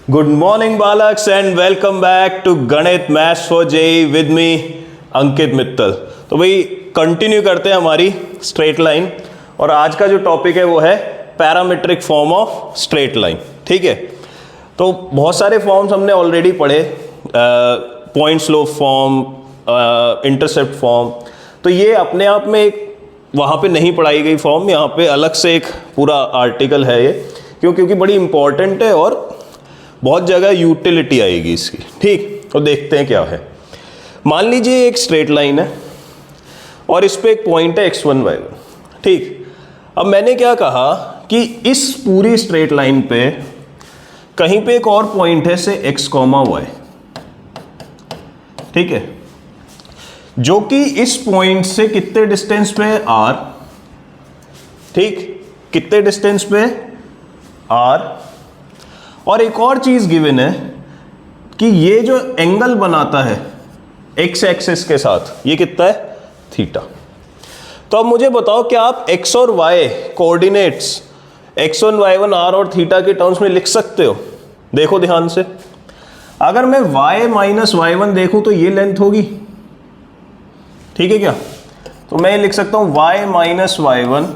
Good morning, Balaks, and welcome back to Ganit Maths for JEE with me, अंकित मित्तल। तो भाई continue करते हैं हमारी स्ट्रेट लाइन, और आज का जो टॉपिक है वो है parametric form of straight line. ठीक है, तो बहुत सारे फॉर्म्स हमने ऑलरेडी पढ़े, point slope form, intercept form. तो ये अपने आप में एक वहाँ पे नहीं पढ़ाई गई फॉर्म, यहाँ पे अलग से एक पूरा आर्टिकल है ये, क्योंकि बड़ी इंपॉर्टेंट है और बहुत जगह यूटिलिटी आएगी इसकी। ठीक, तो देखते हैं क्या है। मान लीजिए एक स्ट्रेट लाइन है और इस पे एक पॉइंट है x1 y1। ठीक, अब मैंने क्या कहा कि इस पूरी स्ट्रेट लाइन पे कहीं पे एक और पॉइंट है से x, y। ठीक है, जो कि इस पॉइंट से कितने डिस्टेंस पे है r। ठीक, कितने डिस्टेंस पे r। और एक और चीज गिवन है कि ये जो एंगल बनाता है x एक्सिस के साथ, ये कितना है, थीटा। तो अब मुझे बताओ क्या आप x और y coordinates x1 y1 r और थीटा के टर्म्स में लिख सकते हो? देखो ध्यान से, अगर मैं y माइनस y1 देखूं तो ये लेंथ होगी। ठीक है क्या? तो मैं लिख सकता हूं y माइनस y1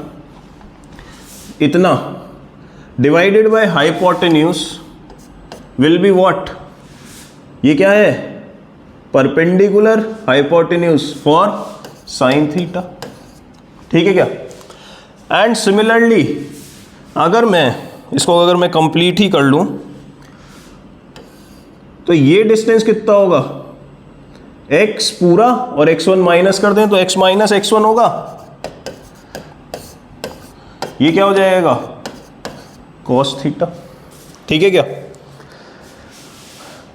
इतना divided by hypotenuse will be what. ये क्या है, perpendicular hypotenuse for sign theta. ठीक है क्या? एंड सिमिलरली अगर मैं कंप्लीट ही कर लूं तो ये डिस्टेंस कितना होगा, x पूरा, और x1 माइनस कर दें तो x माइनस x1 होगा। ये क्या हो जाएगा, cos थीटा। ठीक है क्या?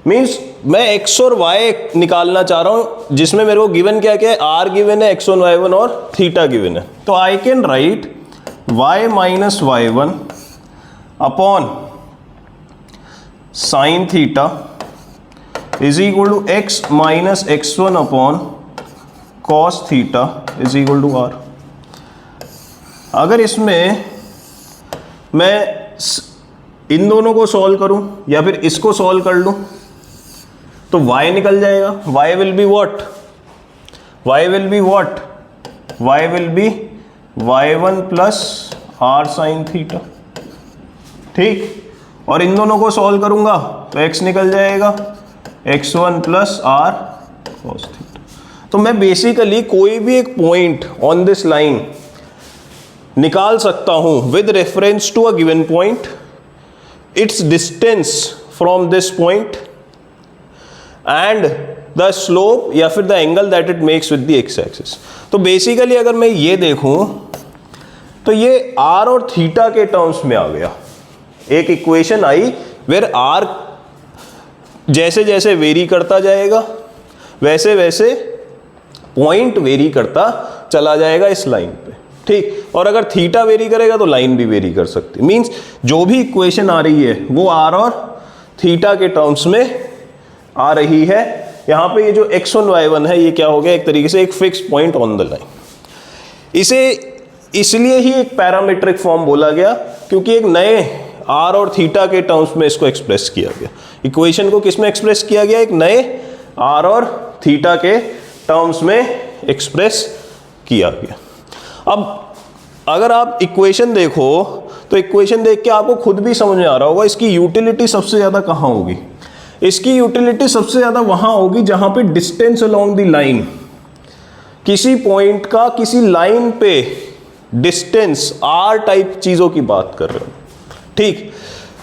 मीन्स मैं x और y निकालना चाह रहा हूं, जिसमें मेरे को गिवन क्या क्या है, r गिवन है, x1 y1 और थीटा गिवन है। तो I can write y minus y1 upon sine theta is equal to x minus x1 upon cos theta is equal to r। अगर इसमें मैं इन दोनों को सॉल्व करूं या फिर इसको सॉल्व कर लूं तो y निकल जाएगा। y will be what, y will be what, y will be y1 plus r sign theta. ठीक, और इन दोनों को सॉल्व करूंगा तो x निकल जाएगा x1 plus r cos theta. तो मैं बेसिकली कोई भी एक पॉइंट ऑन दिस लाइन निकाल सकता हूं with reference to a given point, its distance from this point and the slope या फिर the angle that it makes with the x axis. तो बेसिकली अगर मैं ये देखूं तो ये r और थीटा के टर्म्स में आ गया। एक इक्वेशन आई वेयर r जैसे जैसे वेरी करता जाएगा वैसे वैसे पॉइंट वेरी करता चला जाएगा इस लाइन पे। ठीक, और अगर थीटा वेरी करेगा तो लाइन भी वेरी कर सकती है। मींस जो भी इक्वेशन आ रही है वो r और थीटा के टर्म्स में आ रही है। यहां पे ये जो x1 y1 है ये क्या हो गया, एक तरीके से एक fix point on the line. इसे इसलिए ही एक पैरामीट्रिक फॉर्म बोला गया क्योंकि एक नए r और थीटा के टर्म्स में इसको एक्सप्रेस किया गया। इक्वेशन को किस में एक्सप्रेस किया गया, एक नए r और थीटा के टर्म्स में एक्सप्रेस किया गया। अब अगर आप इक्वेशन देखो तो इक्वेशन देख के आपको खुद भी समझ में आ रहा होगा इसकी यूटिलिटी सबसे ज़्यादा कहाँ होगी। इसकी यूटिलिटी सबसे ज़्यादा वहाँ होगी जहाँ पे डिस्टेंस अलोंग द लाइन, किसी पॉइंट का किसी लाइन पे डिस्टेंस r टाइप चीज़ों की बात कर रहे हो। ठीक,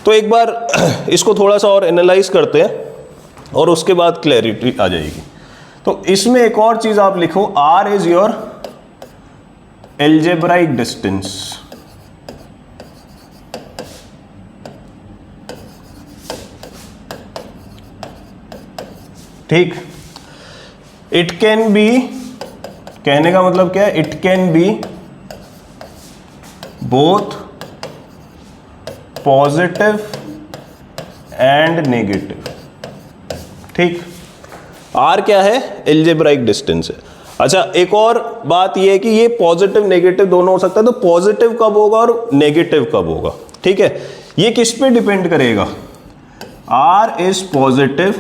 तो एक बार इसको थोड़ा सा और एनालाइज करते हैं और उसके बाद क्लैरिटी आ जाएगी। तो इसमें एक और चीज़ आप लिखो, r is your algebraic distance। ठीक, इट कैन बी, कहने का मतलब क्या है, it can be both positive and negative. ठीक, आर क्या है, एल्जेब्राइक डिस्टेंस है। अच्छा, एक और बात यह है कि ये पॉजिटिव नेगेटिव दोनों हो सकता है। तो पॉजिटिव कब होगा और नेगेटिव कब होगा, ठीक है, ये किस पे डिपेंड करेगा, R is positive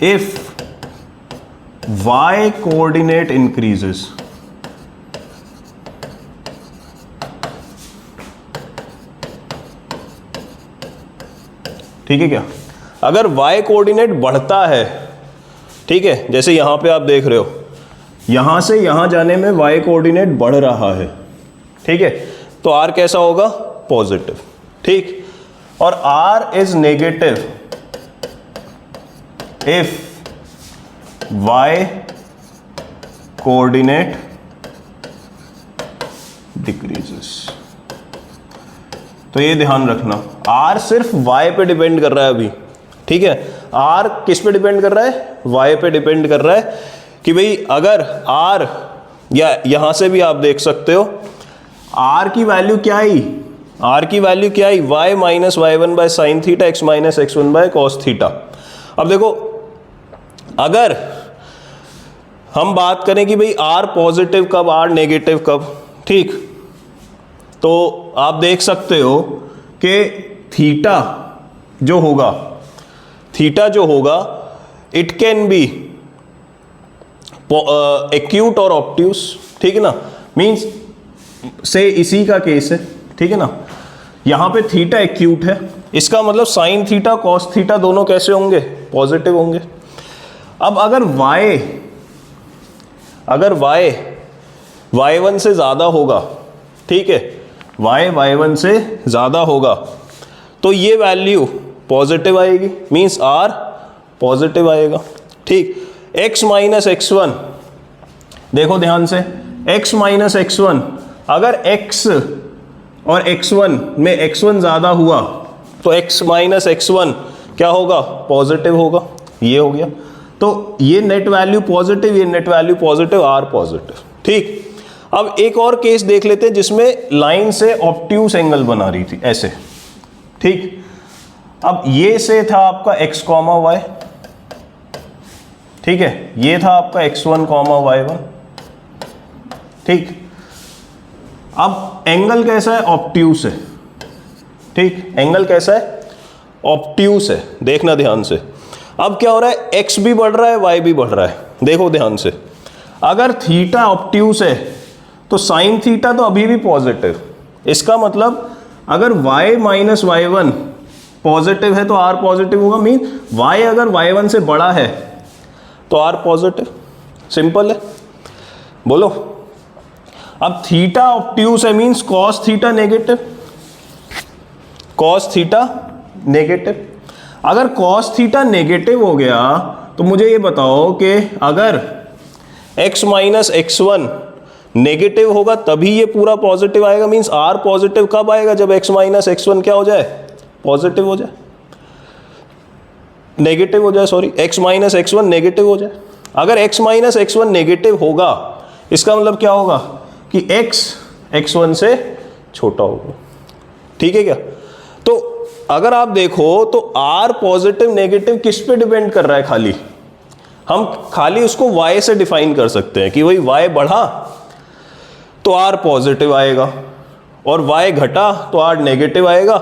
if y coordinate increases. ठीक है क्या? अगर y कोऑर्डिनेट बढ़ता है, ठीक है, जैसे यहां पे आप देख रहे हो, यहां से यहां जाने में y कोऑर्डिनेट बढ़ रहा है, ठीक है, तो r कैसा होगा? पॉजिटिव, ठीक। और r is negative if y coordinate decreases. तो ये ध्यान रखना, r सिर्फ y पे डिपेंड कर रहा है अभी, ठीक है। r किस पे डिपेंड कर रहा है? y पे डिपेंड कर रहा है कि भाई अगर r, या यहां से भी आप देख सकते हो r की वैल्यू क्या आई? r की वैल्यू क्या आई? y minus y one by sine theta x minus x one by cos theta. अब देखो, अगर हम बात करें कि भाई r पॉजिटिव कब, r नेगेटिव कब, ठीक, तो आप देख सकते हो कि थीटा जो होगा इट कैन बी एक्यूट और ऑब्ट्यूस, ठीक है ना। मींस से इसी का केस है, ठीक है ना, यहां पे थीटा एक्यूट है, इसका मतलब साइन थीटा कॉस थीटा दोनों कैसे होंगे? पॉजिटिव होंगे। अब अगर y1 से ज्यादा होगा, ठीक है, y1 से ज्यादा होगा, तो ये वैल्यू पॉजिटिव आएगी, मींस r पॉजिटिव आएगा, ठीक। x माइनस एक्स वन, देखो ध्यान से, x माइनस एक्स वन, अगर x और x1 में x1 ज्यादा हुआ तो x माइनस एक्स वन क्या होगा? पॉजिटिव होगा। ये हो गया, तो ये नेट वैल्यू पॉजिटिव, ये net value positive, r positive, ठीक। अब एक और केस देख लेते हैं जिसमें लाइन से ऑब्ट्यूस एंगल बना रही थी, ऐसे, ठीक। अब ये से था आपका x कॉमा वाई, ठीक है, ये था आपका x1 कॉमा y1, ठीक। अब एंगल कैसा है? ऑब्ट्यूस है, ठीक, एंगल कैसा है? ऑब्ट्यूस है, देखना ध्यान से। अब क्या हो रहा है? x भी बढ़ रहा है, y भी बढ़ रहा है, देखो ध्यान से। अगर थीटा ऑब्ट्यूस है तो साइन थीटा तो अभी भी पॉजिटिव, इसका मतलब अगर y minus y one positive है तो r पॉजिटिव होगा, मीन y अगर y1 से बड़ा है तो r पॉजिटिव, सिंपल है, बोलो। अब थीटा ऑब्ट्यूस है, means cos theta negative, cos theta negative. अगर कॉस थीटा नेगेटिव हो गया तो मुझे ये बताओ कि अगर x minus x one negative होगा तभी ये पूरा पॉजिटिव आएगा, मीन्स r पॉजिटिव कब आएगा? जब x माइनस एक्स वन क्या हो जाए? पॉजिटिव हो जाए, नेगेटिव हो जाए, sorry, x minus x one negative हो जाए। अगर x minus x one negative होगा, इसका मतलब क्या होगा कि x x1 से छोटा होगा, ठीक है क्या? तो अगर आप देखो तो r पॉजिटिव नेगेटिव किस पे डिपेंड कर रहा है? खाली हम खाली उसको y से डिफाइन कर सकते हैं कि वही y बढ़ा तो r पॉजिटिव आएगा और y घटा तो r नेगेटिव आएगा।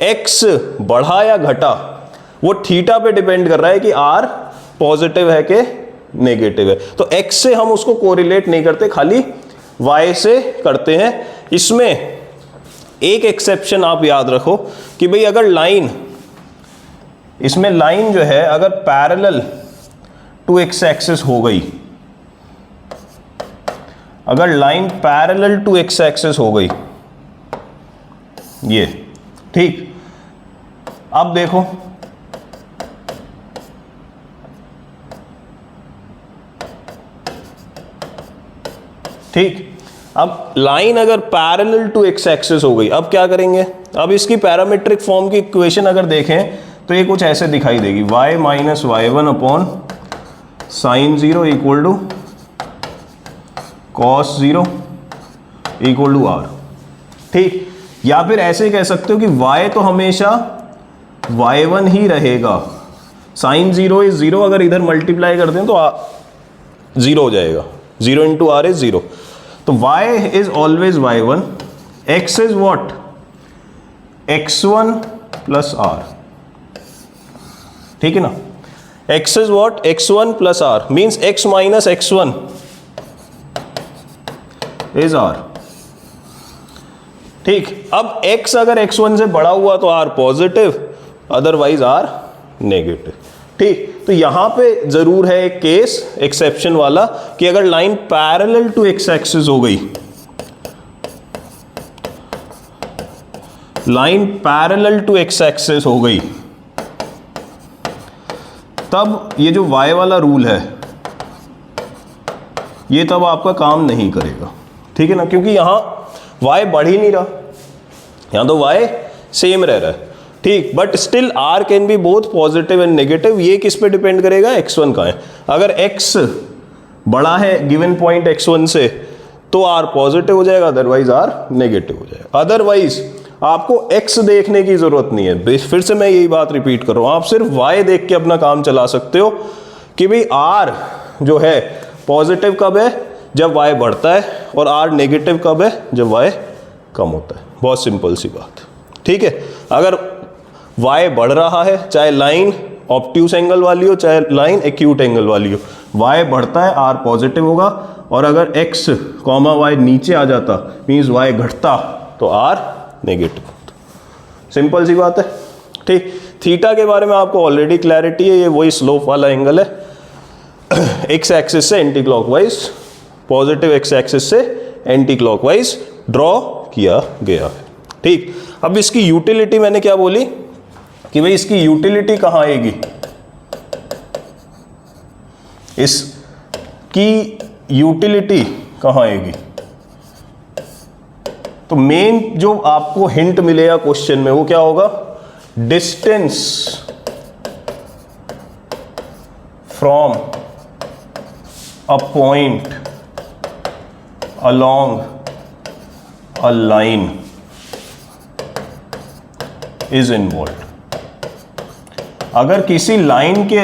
x बढ़ा या घटा वो थीटा पे डिपेंड कर रहा है कि r पॉजिटिव है कि नेगेटिव है। तो x से हम उसको कोरिलेट नहीं करते, खाली y से करते हैं। इसमें एक एक्सेप्शन आप याद रखो कि भाई अगर लाइन, इसमें लाइन जो है अगर पैरेलल टू एक्स एक्सिस हो गई, अगर line parallel to x axis हो गई, ये ठीक। अब देखो ठीक, अब लाइन अगर पैरेलल टू एक्स एक्सिस हो गई, अब क्या करेंगे? अब इसकी पैरामीट्रिक फॉर्म की इक्वेशन अगर देखें तो ये कुछ ऐसे दिखाई देगी, y minus y one upon sine zero equal to cos zero equal to r, ठीक। या फिर ऐसे कह सकते हो कि y तो हमेशा y1 ही रहेगा, साइन जीरो इज जीरो, अगर इधर मल्टीप्लाई कर दें तो जीरो हो जाएगा, zero into r is zero. तो y is always y1, x is what? x1 plus r, ठीक है ना। x is what, x1 plus r means x minus x1 is r, ठीक। अब x अगर x1 से बड़ा हुआ तो r positive, otherwise r negative, ठीक। तो यहां पे जरूर है एक केस एक्सेप्शन वाला कि अगर line parallel to x axis हो गई, line parallel to x axis हो गई, तब ये जो y वाला रूल है ये तब आपका काम नहीं करेगा, ठीक है ना, क्योंकि यहां y बढ़ ही नहीं रहा, यहां तो y सेम रह रहा है, ठीक। But still r can be both positive and negative. ये किस पे डिपेंड करेगा, x1 का है। अगर x बड़ा है गिवन पॉइंट x1 से तो r पॉजिटिव हो जाएगा, अदरवाइज r नेगेटिव हो जाएगा। अदरवाइज आपको x देखने की जरूरत नहीं है, फिर से मैं यही बात रिपीट कर रहा हूं, आप सिर्फ y देख के अपना काम चला सकते हो कि भाई r जो है पॉजिटिव कब है, जब y बढ़ता है, और r नेगेटिव कब है, जब y कम होता है। बहुत सिंपल सी बात, ठीक है। अगर y बढ़ रहा है, चाहे लाइन ऑब्ट्यूस एंगल वाली हो चाहे लाइन एक्यूट एंगल वाली हो, y बढ़ता है r पॉजिटिव होगा, और अगर x कॉमा y नीचे आ जाता मीन्स y घटता तो r नेगेटिव होता। सिंपल सी बात है, ठीक। थीटा के बारे में आपको ऑलरेडी क्लैरिटी है, ये वही स्लोप वाला एंगल है, x एक्सिस से anti clockwise, positive x axis से एंटी क्लॉकवाइज ड्रॉ किया गया है, ठीक। अब इसकी यूटिलिटी मैंने क्या बोली कि भाई इसकी यूटिलिटी कहाँ आएगी, इसकी यूटिलिटी कहाँ आएगी। तो मेन जो आपको हिंट मिलेगा क्वेश्चन में वो क्या होगा, distance from a point along a line is involve. अगर किसी लाइन के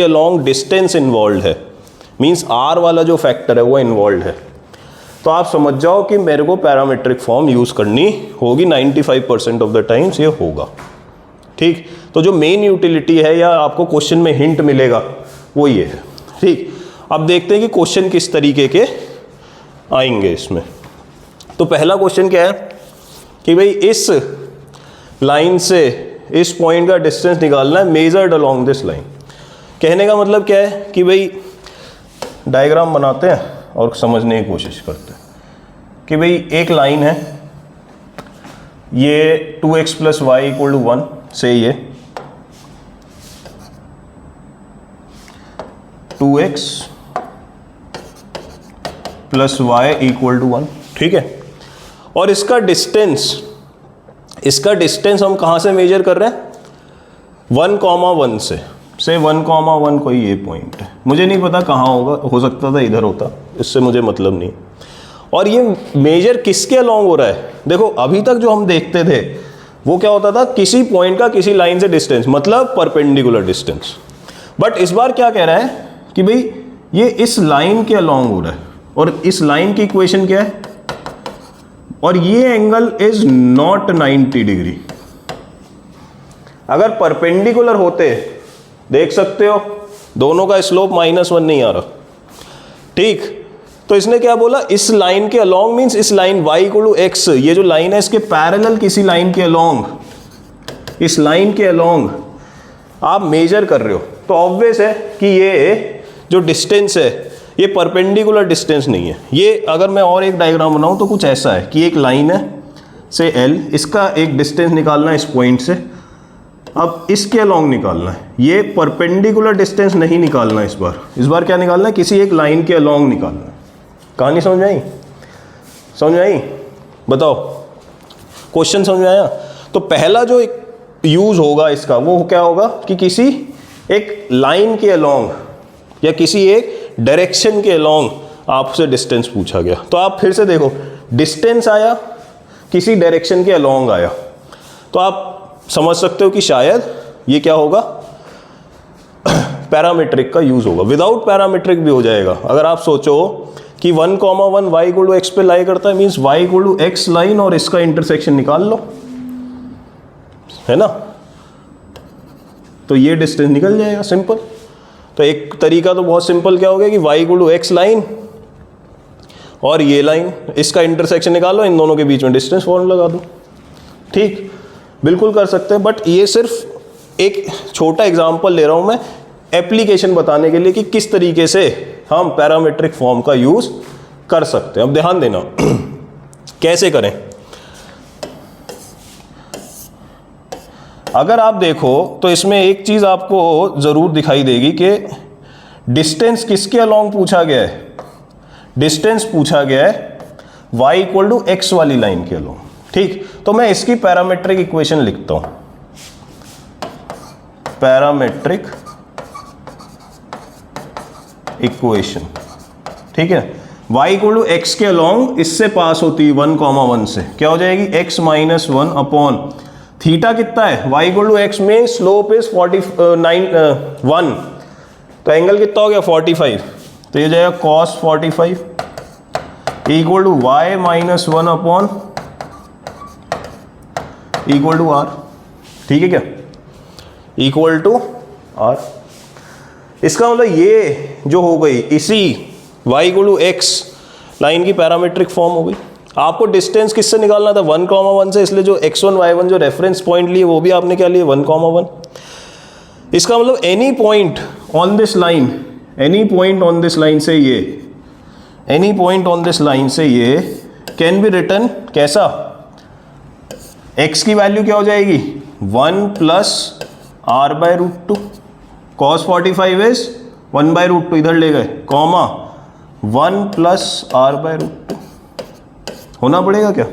अलोंग डिस्टेंस इन्वॉल्व है, मींस r वाला जो फैक्टर है वो इन्वॉल्व है, तो आप समझ जाओ कि मेरे को पैरामीट्रिक फॉर्म यूज करनी होगी, 95% ऑफ द टाइम्स ये होगा, ठीक। तो जो मेन यूटिलिटी है या आपको क्वेश्चन में हिंट मिलेगा वो ये है, ठीक। अब देखते हैं कि क्वेश्चन किस तरीके के आएंगे इसमें। तो पहला क्वेश्चन क्या है कि भाई इस लाइन से इस पॉइंट का डिस्टेंस निकालना है, मेजर्ड अलोंग दिस लाइन। कहने का मतलब क्या है कि भाई डायग्राम बनाते हैं और समझने की कोशिश करते हैं कि भाई एक लाइन है, ये 2x plus Y equal to 1 से ये 2x plus Y equal to 1, ठीक है। और इसका डिस्टेंस हम कहाँ से मेजर कर रहे हैं, 1,1 से 1,1 कोई ये पॉइंट है, मुझे नहीं पता कहाँ होगा, हो सकता था इधर होता, इससे मुझे मतलब नहीं। और ये मेजर किसके अलोंग हो रहा है, देखो अभी तक जो हम देखते थे वो क्या होता था, किसी पॉइंट का किसी लाइन से डिस्टेंस, मतलब परपेंडिकुलर डिस्टेंस। बट इस बार क्या कह रहा है कि भाई ये इस लाइन के अलोंग हो रहा है, और इस लाइन की इक्वेशन क्या है, और ये एंगल इज नॉट 90 डिग्री। अगर परपेंडिकुलर होते, देख सकते हो दोनों का स्लोप -1 नहीं आ रहा, ठीक। तो इसने क्या बोला, इस लाइन के अलोंग मींस इस line y equal to x, ये जो लाइन है इसके पैरेलल किसी लाइन के अलोंग, इस लाइन के अलोंग आप मेजर कर रहे हो, तो ऑब्वियस है कि ये जो डिस्टेंस है ये परपेंडिकुलर डिस्टेंस नहीं है। ये अगर मैं और एक डायग्राम बनाऊं तो कुछ ऐसा है कि एक लाइन है से L, इसका एक डिस्टेंस निकालना है इस पॉइंट से, अब इसके अलोंग निकालना है, ये परपेंडिकुलर डिस्टेंस नहीं निकालना है, इस बार क्या निकालना है, किसी एक लाइन के अलोंग निकालना है। कहानी समझ में आई, बताओ क्वेश्चन समझ में आया। तो पहला जो यूज होगा इसका वो क्या होगा कि किसी एक लाइन के अलोंग या किसी एक डायरेक्शन के अलोंग आपसे डिस्टेंस पूछा गया, तो आप फिर से देखो डिस्टेंस आया, किसी डायरेक्शन के अलोंग आया, तो आप समझ सकते हो कि शायद ये क्या होगा, पैरामीट्रिक का यूज होगा। विदाउट पैरामीट्रिक भी हो जाएगा। अगर आप सोचो कि 1,1 y इक्वल टू x पे लाई करता है, means y equal to x line और इसका इंटरसेक्शन निकाल लो, है ना, तो ये डिस्टेंस निकल जाएगा, सिंपल। तो एक तरीका तो बहुत सिंपल क्या हो गया कि y equal to x line और ये लाइन, इसका इंटरसेक्शन निकालो, इन दोनों के बीच में डिस्टेंस फॉर्मूला लगा दो। ठीक, बिल्कुल कर सकते हैं, बट ये सिर्फ एक छोटा एग्जांपल ले रहा हूं मैं एप्लीकेशन बताने के लिए कि किस तरीके से हम पैरामीट्रिक फॉर्म का यूज कर सकते हैं। अब ध्यान देना कैसे करें। अगर आप देखो तो इसमें एक चीज आपको जरूर दिखाई देगी कि डिस्टेंस किसके अलोंग पूछा गया है। डिस्टेंस पूछा गया है y इक्वल टू एक्स वाली लाइन के अलोंग। ठीक, तो मैं इसकी पैरामेट्रिक इक्वेशन लिखता हूं, पैरामेट्रिक इक्वेशन। ठीक है, y इक्वल टू एक्स के अलोंग इससे पास होती है 1,1 से, क्या हो जाएगी x माइनस 1 अपॉन थीटा कितना है, y इक्वल टू एक्स में स्लोप इज 1, तो एंगल कितना हो गया 45, तो ये जाएगा cos 45 equal to y minus 1 upon equal to r। ठीक है क्या, इक्वल टू r। इसका मतलब ये जो हो गई इसी y equal to x line की पैरामीट्रिक फॉर्म हो गई। आपको डिस्टेंस किससे निकालना था 1,1 से, इसलिए जो x1 y1 जो रेफरेंस पॉइंट लिए वो भी आपने क्या लिए 1,1। इसका मतलब any point on this line, any point on this line से ये, any point on this line से ये कैन बी रिटन कैसा, x की वैल्यू क्या हो जाएगी 1 plus r by root 2, cos 45 is 1 by root 2 इधर ले गए, comma 1 plus r by root 2 होना पड़ेगा क्या,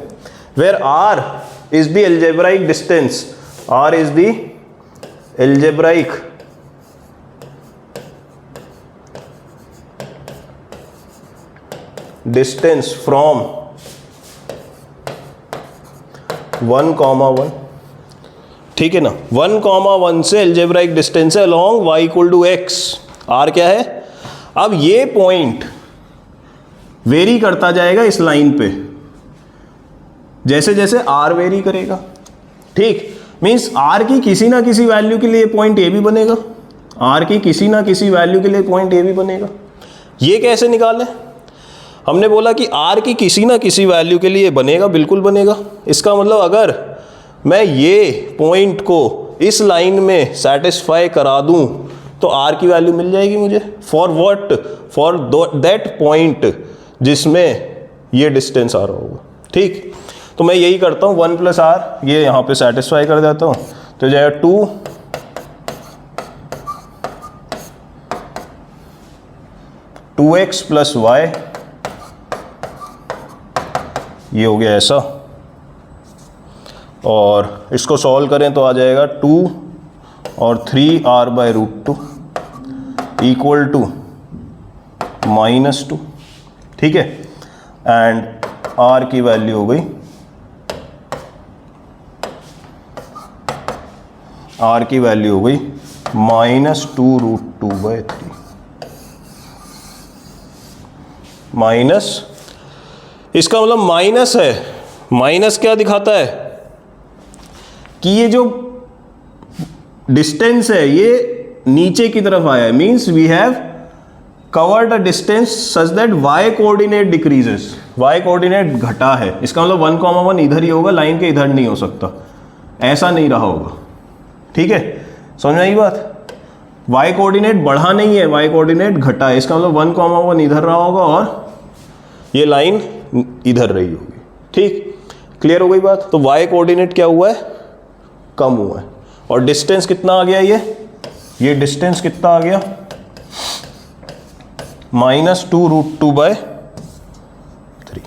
where r is the algebraic distance, r is the algebraic distance from 1,1। ठीक है ना, 1,1 से एल्जेब्राइक डिस्टेंस है along y equal to x, r क्या है। अब ये पॉइंट वेरी करता जाएगा इस लाइन पे जैसे जैसे r वेरी करेगा। ठीक, मींस r की किसी ना किसी वैल्यू के लिए पॉइंट ए भी बनेगा, r की किसी ना किसी वैल्यू के लिए पॉइंट ए भी बनेगा। ये कैसे निकालें, हमने बोला कि r की किसी ना किसी वैल्यू के लिए बनेगा, बिल्कुल बनेगा। इसका मतलब अगर मैं ये पॉइंट को इस लाइन में सेटिस्फाई करा दूं तो r की वैल्यू मिल जाएगी मुझे, for what, for that point जिसमें ये डिस्टेंस आ रहा होगा। ठीक, तो मैं यही करता हूँ 1 प्लस r, ये यहाँ पे सेटिस्फाई कर देता हूँ, तो जाएगा 2x प्लस y, ये हो गया ऐसा, और इसको सॉल्व करें तो आ जाएगा 2 और 3r bye root 2 equal to -2। ठीक है, एंड r की वैल्यू हो गई, r की वैल्यू हो गई -2 रूट 2 बाय 3 माइनस, इसका मतलब माइनस है। माइनस क्या दिखाता है कि ये जो डिस्टेंस है ये नीचे की तरफ आया है, means we have covered a distance such that y coordinate decreases, y coordinate घटा है। इसका मतलब 1,1 इधर ही होगा, लाइन के इधर नहीं हो सकता, ऐसा नहीं रहा होगा। ठीक है, समझ में आई बात, y कोऑर्डिनेट बढ़ा नहीं है, y कोऑर्डिनेट घटा है। इसका मतलब 1,1 इधर रहा होगा और ये लाइन इधर रही होगी। ठीक, क्लियर हो गई बात। तो y कोऑर्डिनेट क्या हुआ है, कम हुआ है, और डिस्टेंस कितना आ गया, ये डिस्टेंस कितना आ गया -2 रूट 2 बाय 3।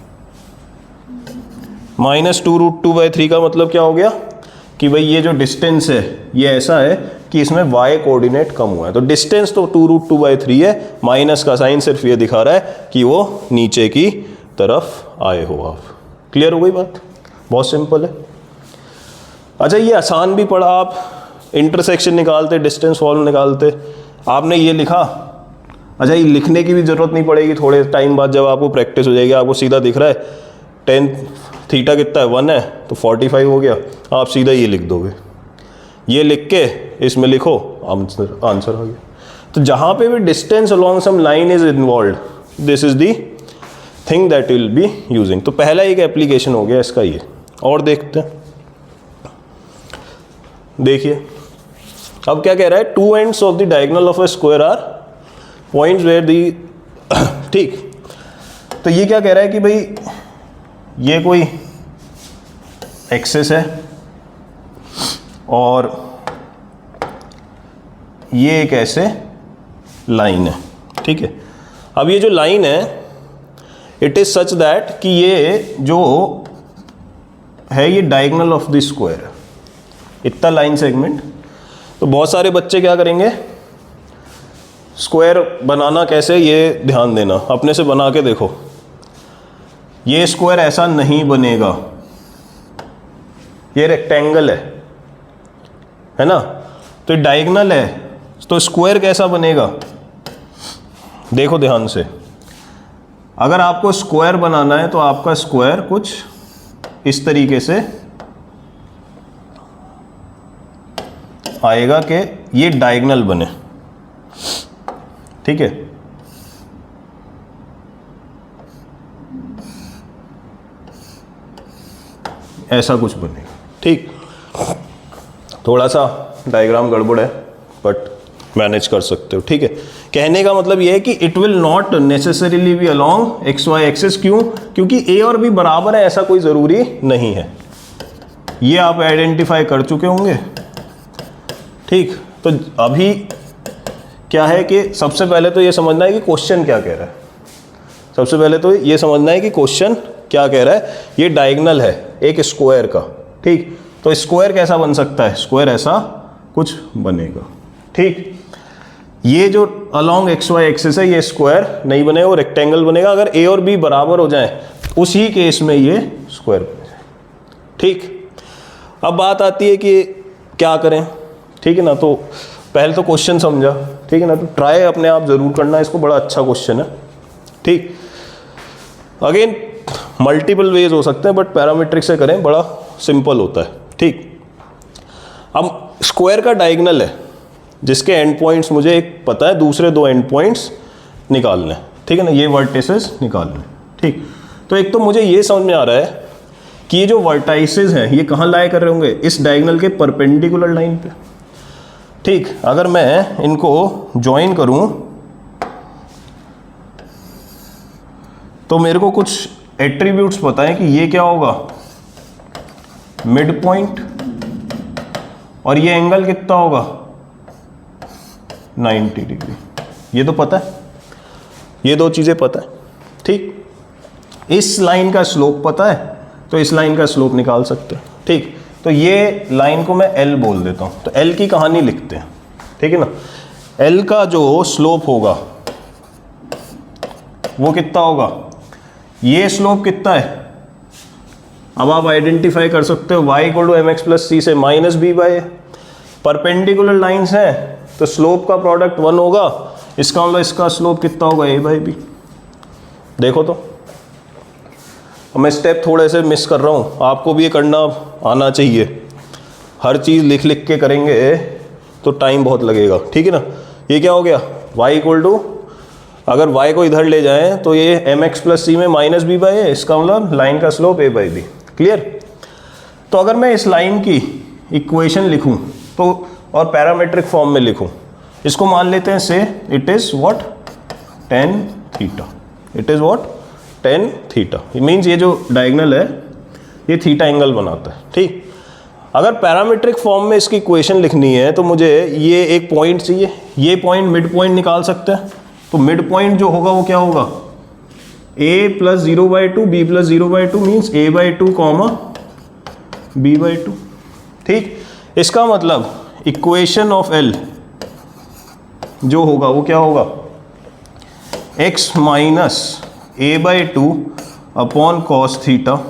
-2 रूट 2 बाय 3 का मतलब क्या हो गया कि भाई ये जो डिस्टेंस है ये ऐसा है कि इसमें y कोऑर्डिनेट कम हुआ है। तो डिस्टेंस तो 2 रूट 2 बाय 3 है, माइनस का साइन सिर्फ ये दिखा रहा है कि वो नीचे की तरफ आए हो आप। क्लियर हो गई बात, बहुत सिंपल है। अच्छा, ये आसान भी पढ़ा, आप इंटरसेक्शन निकालते, डिस्टेंस फॉर्म निकालते, आपने ये लिखा। अच्छा, ये लिखने की भी ज़रूरत नहीं पड़ेगी, थोड़े टाइम बाद जब आपको प्रैक्टिस हो जाएगी आपको सीधा दिख रहा है 10 थीटा कितना है 1 है, तो 45 हो गया, आप सीधा ये लिख दोगे। ये लिख के इसमें लिखो, आंसर आ गया। तो जहाँ पे भी distance along some line is involved, this is the thing that will be using. तो पहला एक एप्लीकेशन हो गया इसका ये। और देखते हैं, देखिए अब क्या कह रहा है, two ends of the diagonal of a square are points where the, ठीक। तो ये क्या कह रहा है कि भाई ये कोई एक्सिस है और ये एक ऐसे लाइन है, ठीक है। अब ये जो लाइन है इट इज सच दैट कि ये जो है ये डायगोनल ऑफ द स्क्वायर है, इतना लाइन सेगमेंट। तो बहुत सारे बच्चे क्या करेंगे, स्क्वायर बनाना कैसे ये ध्यान देना, अपने से बना के देखो। ये स्क्वायर ऐसा नहीं बनेगा, ये रेक्टेंगल है ना, तो ये डायगोनल है, तो स्क्वायर कैसा बनेगा, देखो ध्यान से। अगर आपको स्क्वायर बनाना है तो आपका स्क्वायर कुछ इस तरीके से आएगा कि ये डायगोनल बने, ठीक है। ऐसा कुछ बनेगा, ठीक। थोड़ा सा डायग्राम गड़बड़ है बट मैनेज कर सकते हो, ठीक है। कहने का मतलब ये है कि it will not necessarily be along x y axis. क्यों? क्योंकि ए और बी बराबर है ऐसा कोई ज़रूरी नहीं है। ये आप आइडेंटिफाई कर चुके होंगे, ठीक। तो अभी क्या है कि सबसे पहले तो ये समझना है कि क्वेश्चन क्या कह रहा है। सबसे पहले तो ये समझना है कि क्वेश्चन क्या कह रहा है। ये डायगोनल है एक स्क्वायर का, ठीक। तो स्क्वायर कैसा बन सकता है, स्क्वायर ऐसा कुछ बनेगा, ठीक। ये जो अलोंग एक्स वाई एक्सिस है ये स्क्वायर नहीं बनेगा, वो रेक्टेंगल बनेगा। अगर ए और बी बराबर हो जाए उसी केस में ये स्क्वायर बन जाए, ठीक। अब बात आती है कि क्या करें, ठीक है ना। तो पहले तो क्वेश्चन समझा, ठीक है ना। तो ट्राई अपने आप ज़रूर करना, इसको बड़ा अच्छा क्वेश्चन है, ठीक। अगेन मल्टीपल वेज हो सकते हैं बट पैरामीट्रिक से करें, बड़ा सिंपल होता है, ठीक। अब स्क्वायर का डायगोनल है जिसके एंड पॉइंट्स मुझे एक पता है, दूसरे दो एंड पॉइंट्स निकालने, ठीक है ना। ये वर्टिसेस निकालने, ठीक। तो एक तो मुझे ये समझ में आ रहा है कि ये जो वर्टाइसेस हैं ये कहाँ लाए कर रहे होंगे, इस डायगोनल के परपेंडिकुलर लाइन पे, ठीक। अगर मैं इनको ज्वाइन करूं तो मेरे को कुछ एट्रीब्यूट्स पता है कि ये क्या होगा, मिड पॉइंट, और ये एंगल कितना होगा 90 डिग्री। ये तो पता है, ये दो चीज़ें पता है, ठीक। इस लाइन का स्लोप पता है तो इस लाइन का स्लोप निकाल सकते हैं, ठीक। तो ये लाइन को मैं L बोल देता हूँ। तो L की कहानी लिखते हैं, ठीक है ना। L का जो स्लोप होगा वो कितना होगा, ये स्लोप कितना है, अब आप आइडेंटिफाई कर सकते हो y equal to mx plus c से minus b by. Perpendicular lines हैं तो स्लोप का प्रोडक्ट 1 होगा, इसका मतलब इसका स्लोप कितना होगा a बाई बी। देखो तो मैं स्टेप थोड़े से मिस कर रहा हूँ, आपको भी ये करना आना चाहिए। हर चीज़ लिख लिख के करेंगे तो टाइम बहुत लगेगा, ठीक है ना। ये क्या हो गया, y इक्वल टू, अगर y को इधर ले जाएं तो ये mx प्लस सी में माइनस बी बाई है, इसका मतलब लाइन का slope a by b. Clear. तो अगर मैं इस लाइन की इक्वेशन लिखूं तो और पैरामीट्रिक फॉर्म में लिखूं, इसको मान लेते हैं से it is what tan theta, it is what tan theta. Means ये जो डायगोनल है ये थीटा एंगल बनाता है, ठीक। अगर पैरामीट्रिक फॉर्म में इसकी इक्वेशन लिखनी है तो मुझे ये एक पॉइंट चाहिए, ये पॉइंट मिड पॉइंट निकाल सकते हैं। तो मिड पॉइंट जो होगा वो क्या होगा, a plus 0/2 b plus 0/2 means a/2 comma b/2, ठीक। इसका मतलब इक्वेशन ऑफ L जो होगा वो क्या होगा, x minus a/2 upon cos theta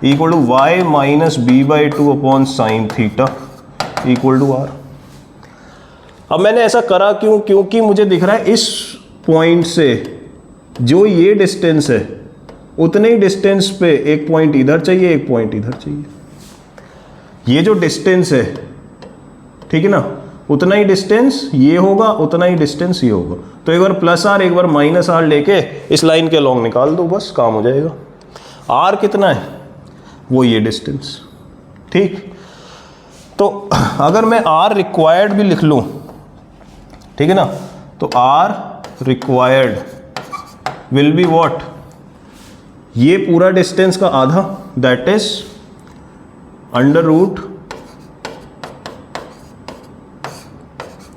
equal to y minus b/2 upon sine theta equal to r। अब मैंने ऐसा करा क्यों, क्योंकि मुझे दिख रहा है इस पॉइंट से जो ये डिस्टेंस है उतने ही डिस्टेंस पे एक पॉइंट इधर चाहिए, एक पॉइंट इधर चाहिए। ये जो डिस्टेंस है ठीक है ना, उतना ही डिस्टेंस ये होगा, उतना ही डिस्टेंस ये होगा। तो एक बार प्लस आर एक बार माइनस आर लेके इस लाइन के लॉन्ग निकाल दो, बस काम हो जाएगा। आर कितना है, वो ये डिस्टेंस, ठीक। तो अगर मैं आर रिक्वायर्ड भी लिख लूँ, ठीक है ना, तो r required will be what, ये पूरा डिस्टेंस का आधा, दैट इज अंडर रूट,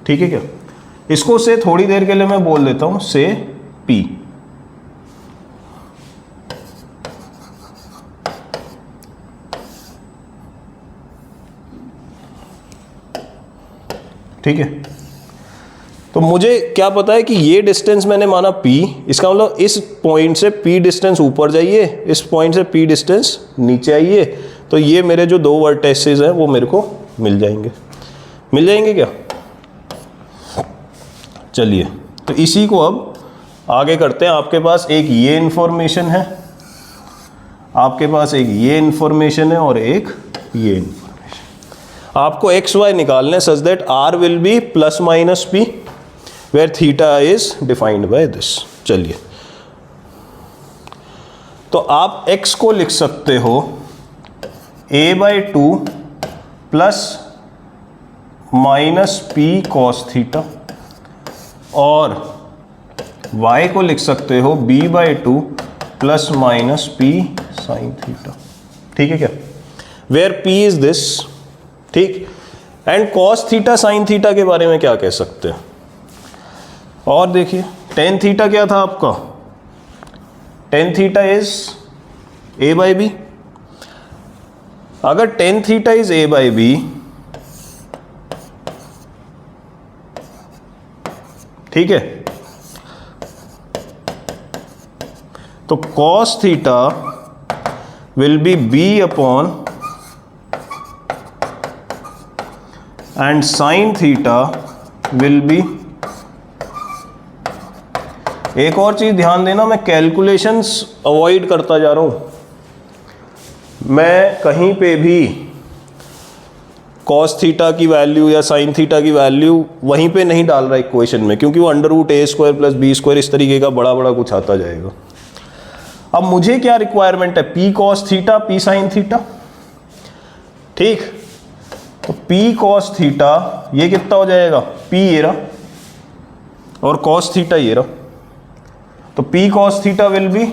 ठीक है क्या। इसको से थोड़ी देर के लिए मैं बोल देता हूं से P, ठीक है। तो मुझे क्या पता है कि ये डिस्टेंस मैंने माना P, इसका मतलब इस पॉइंट से P डिस्टेंस ऊपर जाइए, इस पॉइंट से P डिस्टेंस नीचे आइए, तो ये मेरे जो दो वर्टेक्सेस हैं वो मेरे को मिल जाएंगे क्या। चलिए, तो इसी को अब आगे करते हैं। आपके पास एक ये इंफॉर्मेशन है, आपके पास एक ये इंफॉर्मेशन है और एक ये इंफॉर्मेशन। आपको एक्स वाई निकालने such that r will be plus minus p where theta is defined by this. चलिए, तो आप x को लिख सकते हो a/2 plus minus p cos theta, और y को लिख सकते हो b/2 plus minus p sine theta, ठीक है क्या, वेयर p इज दिस, ठीक। And cos theta sine theta के बारे में क्या कह सकते हैं, और देखिए टेन थीटा क्या था आपका, टेन थीटा इज a/b। अगर टेन थीटा इज a/b, ठीक है, तो cos theta will be b upon and sine theta will be. एक और चीज ध्यान देना, मैं कैलकुलेशंस अवॉइड करता जा रहा हूं। मैं कहीं पे भी कॉस थीटा की वैल्यू या साइन थीटा की वैल्यू वहीं पे नहीं डाल रहा इक्वेशन में, क्योंकि वो under root a square plus b square इस तरीके का बड़ा बड़ा कुछ आता जाएगा। अब मुझे क्या रिक्वायरमेंट है, p cos theta p sign theta, ठीक। तो p कॉस थीटा ये कितना हो जाएगा, p ये रहा, और कॉस थीटा ये रहा, तो p cos theta will be,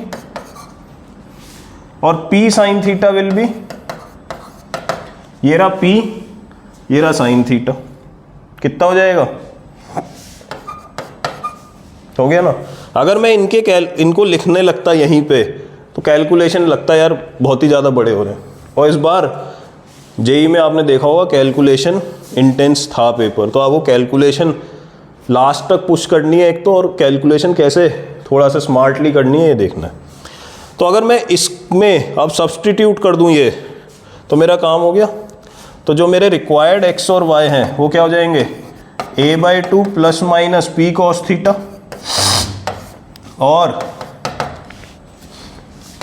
और p sine theta will be, ये रहा p, ये रहा साइन थीटा, कितना हो जाएगा, हो गया ना। अगर मैं इनको लिखने लगता यहीं पे, तो कैलकुलेशन लगता है यार बहुत ही ज़्यादा बड़े हो रहे हैं। और इस बार जेई में आपने देखा होगा कैलकुलेशन इंटेंस था पेपर, तो अब वो कैलकुलेशन लास्ट तक पुश करनी है एक तो, और कैलकुलेशन कैसे थोड़ा सा स्मार्टली करनी है ये देखना है। तो अगर मैं इसमें अब सब्सटीट्यूट कर दूं ये, तो मेरा काम हो गया। तो जो मेरे रिक्वायर्ड x और y हैं वो क्या हो जाएंगे, a/2 plus minus p cos theta और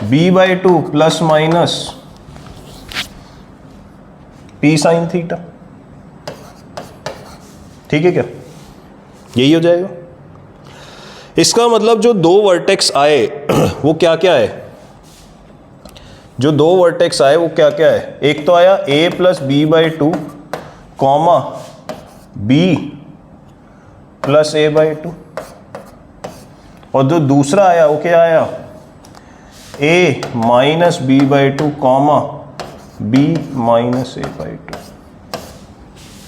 b/2 plus minus p sine theta, ठीक है क्या, यही हो जाएगा। इसका मतलब जो दो वर्टेक्स आए वो क्या क्या है, जो दो वर्टेक्स आए वो क्या क्या है, एक तो आया a plus b/2 comma b plus a/2, और जो दूसरा आया वो क्या आया, a minus b/2 comma b minus a/2,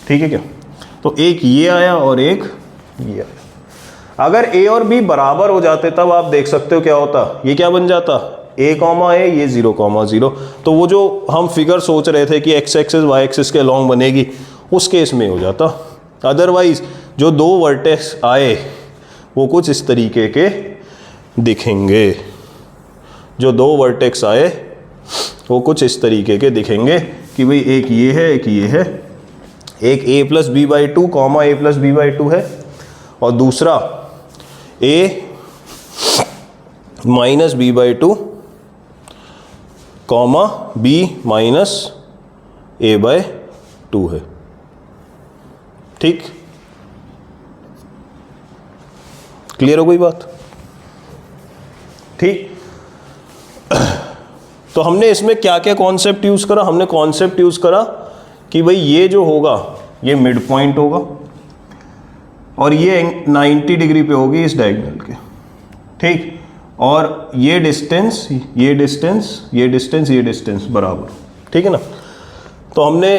ठीक है क्या। तो एक ये आया और एक ये आया। अगर a और b बराबर हो जाते तब आप देख सकते हो क्या होता, ये क्या बन जाता, a कॉमा a, ये 0 कॉमा 0। तो वो जो हम फिगर सोच रहे थे कि x एक्सिस y एक्सिस के लॉन्ग बनेगी, उस केस में हो जाता। अदरवाइज जो दो वर्टेक्स आए वो कुछ इस तरीके के दिखेंगे, जो दो वर्टेक्स आए वो कुछ इस तरीके के दिखेंगे कि भाई एक ये है एक ये है, एक a plus b/2 comma a plus b/2 है, और दूसरा a minus b/2 comma b minus a/2 है। ठीक, क्लियर हो गई बात? ठीक, तो हमने इसमें क्या क्या कॉन्सेप्ट यूज करा? हमने कॉन्सेप्ट यूज करा कि भाई ये जो होगा ये मिड पॉइंट होगा और ये 90 डिग्री पे होगी इस डायगोनल के, ठीक, और ये डिस्टेंस ये डिस्टेंस ये डिस्टेंस ये डिस्टेंस बराबर, ठीक है ना। तो हमने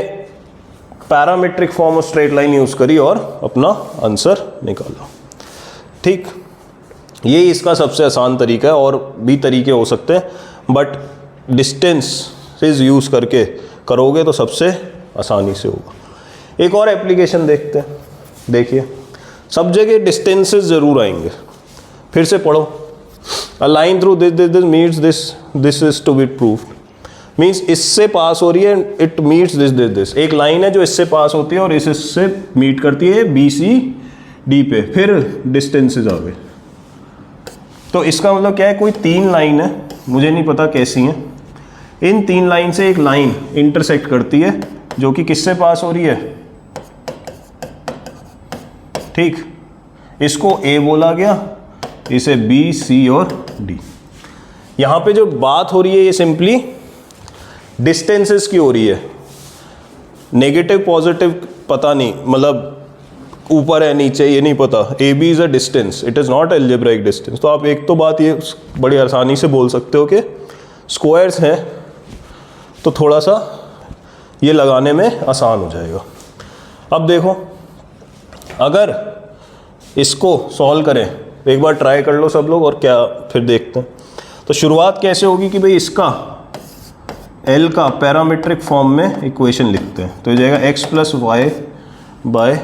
parametric form of straight line use करी और अपना आंसर निकाला, ठीक। ये इसका सबसे आसान तरीका है, और भी तरीके हो सकते हैं, बट डिस्टेंसेस यूज करके करोगे तो सबसे आसानी से होगा। एक और एप्लीकेशन देखते हैं। देखिए, सब जगह डिस्टेंसेस जरूर आएंगे, फिर से पढ़ो। A line through this meets this is to be proved, means इससे पास हो रही है, इट मीट्स दिस। एक लाइन है जो इससे पास होती है और इससे मीट करती है BCD पे, फिर डिस्टेंसेस आ गए। तो इसका मतलब क्या है, कोई 3 लाइन है, मुझे नहीं पता कैसी हैं, इन 3 लाइन से एक लाइन इंटरसेक्ट करती है जो कि किससे पास हो रही है, ठीक, इसको A बोला गया, इसे B, C और D। यहां पे जो बात हो रही है ये सिंपली डिस्टेंसेस की हो रही है, नेगेटिव पॉजिटिव पता नहीं, मतलब ऊपर है नीचे ये नहीं पता। AB is a distance, it is not algebraic distance. तो आप एक तो बात ये बड़ी आसानी से बोल सकते हो कि स्क्वायर्स हैं तो थोड़ा सा ये लगाने में आसान हो जाएगा। अब देखो, अगर इसको सॉल्व करें, एक बार ट्राई कर लो सब लोग और क्या फिर देखते हैं। तो शुरुआत कैसे होगी कि भाई इसका L का पैरामीट्रिक फॉर्म में इक्वेशन लिखते हैं। तो ये जाएगा x plus y by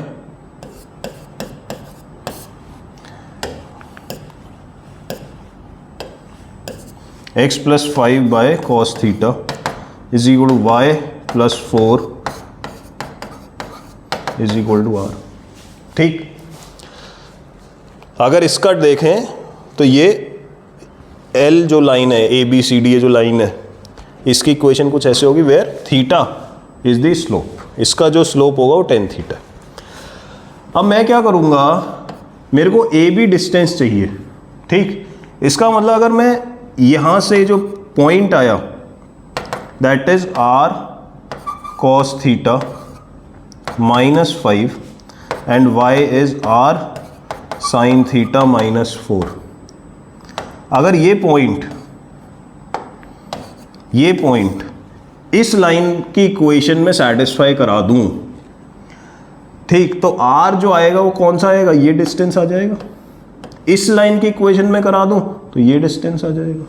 x plus 5 by cos theta is equal to y plus 4 is equal to r, ठीक। अगर इसका देखें तो ये L जो लाइन है, ABCD ये जो लाइन है, इसकी इक्वेशन कुछ ऐसे होगी where theta is the slope, इसका जो स्लोप होगा वो 10 थीटा। अब मैं क्या करूँगा, मेरे को AB डिस्टेंस चाहिए, ठीक। इसका मतलब अगर मैं यहाँ से जो पॉइंट आया that is R cos theta -5 and y is R sin theta -4, अगर ये पॉइंट इस लाइन की इक्वेशन में सेटिस्फाई करा दूं, ठीक, तो R जो आएगा वो कौन सा आएगा, ये डिस्टेंस आ जाएगा। इस लाइन की इक्वेशन में करा दूं तो ये डिस्टेंस आ जाएगा।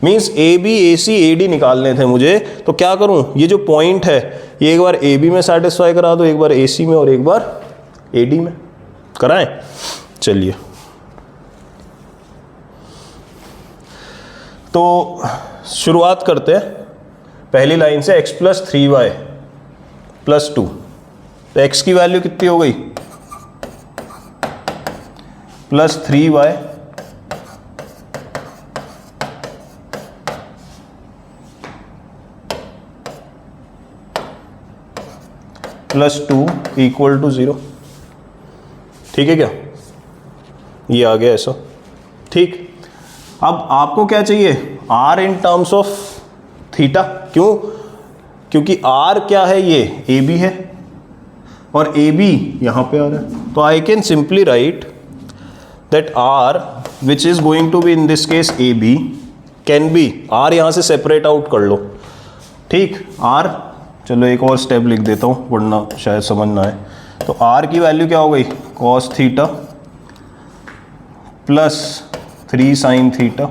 मीन्स AB AC AD निकालने थे मुझे, तो क्या करूं, ये जो पॉइंट है ये एक बार AB में सेटिस्फाई करा दो, एक बार AC में और एक बार AD में कराएं। चलिए, तो शुरुआत करते हैं पहली लाइन से, x प्लस 3y प्लस 2। तो x की वैल्यू कितनी हो गई, plus 3y plus 2 equal to 0, ठीक है क्या, ये आ गया ऐसा, ठीक। अब आपको क्या चाहिए, R in terms of theta, क्यों, क्योंकि R क्या है, ये AB है और AB यहाँ पे आ रहा है। तो I can simply write that R which is going to be in this case AB can be, R यहाँ से सेपरेट आउट कर लो, ठीक। R, चलो एक और स्टेप लिख देता हूँ वरना शायद समझ ना आए। तो R की वैल्यू क्या हो गई, cos theta plus 3 sin theta,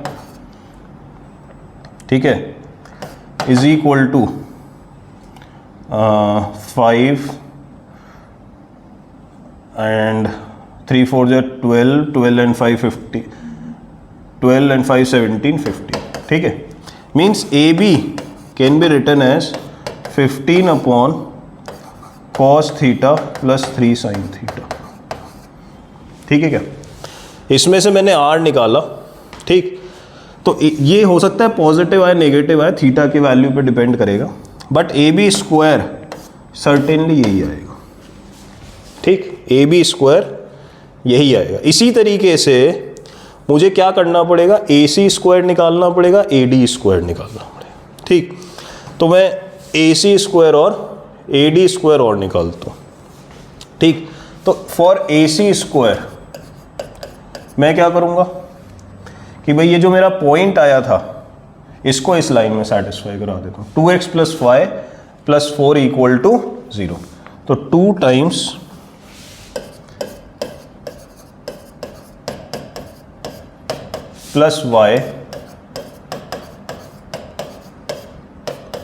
ठीक है, is equal to 5 and 3 4 12, 12 and 5 50, 12 and 5 17 50, ठीक है। Means AB can be written as 15 upon cos theta plus 3 sin theta, ठीक है क्या। इसमें से मैंने R निकाला, ठीक। तो ये हो सकता है पॉजिटिव आए नेगेटिव आए, थीटा की वैल्यू पे डिपेंड करेगा, बट AB स्क्वायर सर्टेनली यही आएगा, ठीक, ए बी स्क्वायर यही आएगा। इसी तरीके से मुझे क्या करना पड़ेगा, ए सी स्क्वायर निकालना पड़ेगा, ए डी स्क्वायर निकालना पड़ेगा। ठीक, तो मैं ए सी स्क्वायर और ए डी स्क्वायर और निकालता हूँ। ठीक, तो फॉर ए सी स्क्वायर मैं क्या करूँगा कि भाई ये जो मेरा पॉइंट आया था इसको इस लाइन में सेटिस्फाई करा देता हूँ। 2x + 5 + 4 = 0। तो 2 टाइम्स +y